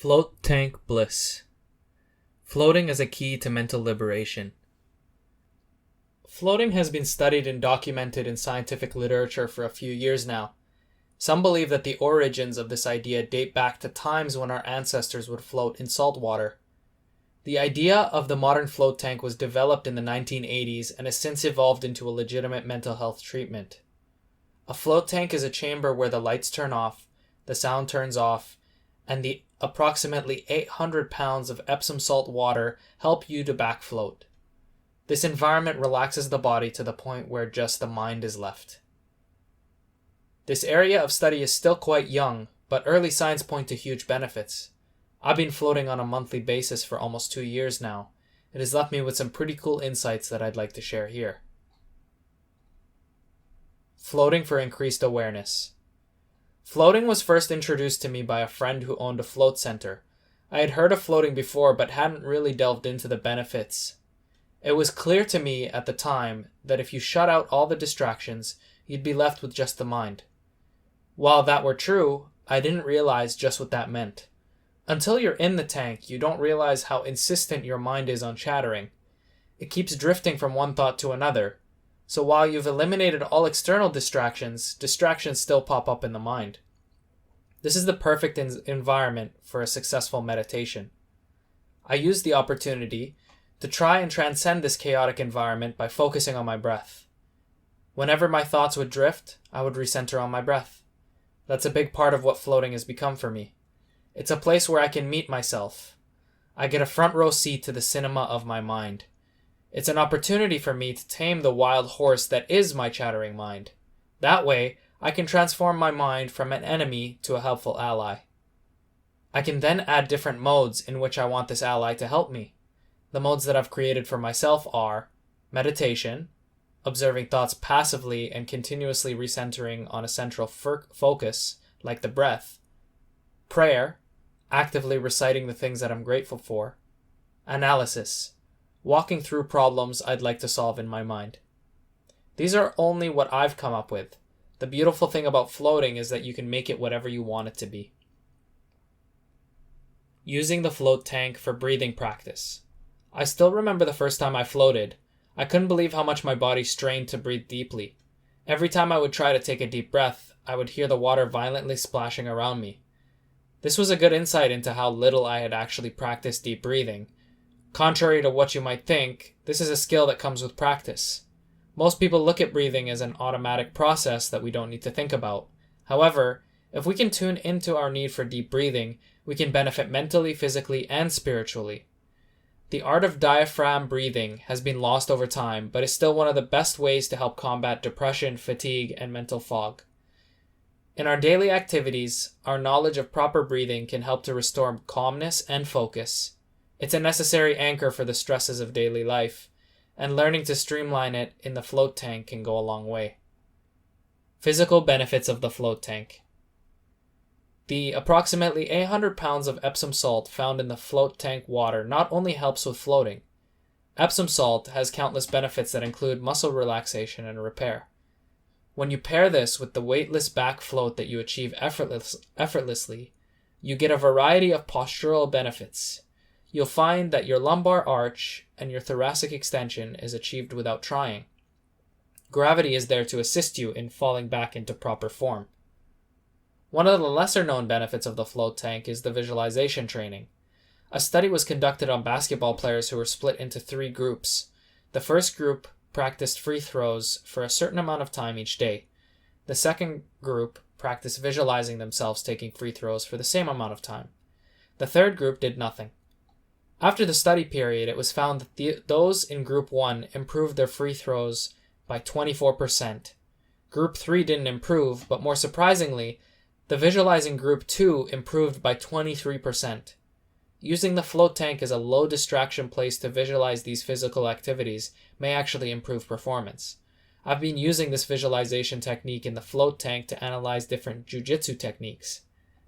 Float tank bliss. Floating as a key to mental liberation. Floating has been studied and documented in scientific literature for a few years now. Some believe that the origins of this idea date back to times when our ancestors would float in salt water. The idea of the modern float tank was developed in the 1980s and has since evolved into a legitimate mental health treatment. A float tank is a chamber where the lights turn off, the sound turns off, and the approximately 800 pounds of Epsom salt water help you to back float. This environment relaxes the body to the point where just the mind is left. This area of study is still quite young, but early signs point to huge benefits. I've been floating on a monthly basis for almost 2 years now. It has left me with some pretty cool insights that I'd like to share here. Floating for increased awareness. Floating was first introduced to me by a friend who owned a float center. I had heard of floating before but hadn't really delved into the benefits. It was clear to me at the time that if you shut out all the distractions, you'd be left with just the mind. While that were true, I didn't realize just what that meant. Until you're in the tank, you don't realize how insistent your mind is on chattering. It keeps drifting from one thought to another. So while you've eliminated all external distractions still pop up in the mind. This is the perfect environment for a successful meditation. I used the opportunity to try and transcend this chaotic environment by focusing on my breath. Whenever my thoughts would drift, I would recenter on my breath. That's a big part of what floating has become for me. It's a place where I can meet myself. I get a front row seat to the cinema of my mind. It's an opportunity for me to tame the wild horse that is my chattering mind. That way, I can transform my mind from an enemy to a helpful ally. I can then add different modes in which I want this ally to help me. The modes that I've created for myself are meditation, observing thoughts passively and continuously recentering on a central focus, like the breath, prayer, actively reciting the things that I'm grateful for, analysis, walking through problems I'd like to solve in my mind. These are only what I've come up with. The beautiful thing about floating is that you can make it whatever you want it to be. Using the float tank for breathing practice. I still remember the first time I floated. I couldn't believe how much my body strained to breathe deeply. Every time I would try to take a deep breath, I would hear the water violently splashing around me. This was a good insight into how little I had actually practiced deep breathing. Contrary to what you might think, this is a skill that comes with practice. Most people look at breathing as an automatic process that we don't need to think about. However, if we can tune into our need for deep breathing, we can benefit mentally, physically, and spiritually. The art of diaphragm breathing has been lost over time, but is still one of the best ways to help combat depression, fatigue, and mental fog. In our daily activities, our knowledge of proper breathing can help to restore calmness and focus. It's a necessary anchor for the stresses of daily life, and learning to streamline it in the float tank can go a long way. Physical benefits of the float tank. The approximately 800 pounds of Epsom salt found in the float tank water not only helps with floating. Epsom salt has countless benefits that include muscle relaxation and repair. When you pair this with the weightless back float that you achieve effortlessly, you get a variety of postural benefits. You'll find that your lumbar arch and your thoracic extension is achieved without trying. Gravity is there to assist you in falling back into proper form. One of the lesser-known benefits of the float tank is the visualization training. A study was conducted on basketball players who were split into 3 groups. The first group practiced free throws for a certain amount of time each day. The second group practiced visualizing themselves taking free throws for the same amount of time. The third group did nothing. After the study period, it was found that those in Group 1 improved their free throws by 24%. Group 3 didn't improve, but more surprisingly, the visualizing Group 2 improved by 23%. Using the float tank as a low distraction place to visualize these physical activities may actually improve performance. I've been using this visualization technique in the float tank to analyze different jiu-jitsu techniques.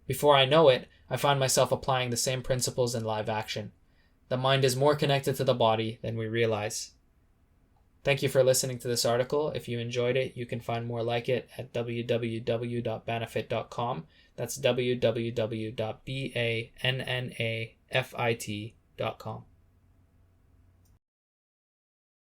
Before I know it, I find myself applying the same principles in live action. The mind is more connected to the body than we realize. Thank you for listening to this article. If you enjoyed it, you can find more like it at www.banafit.com. That's www.banafit.com.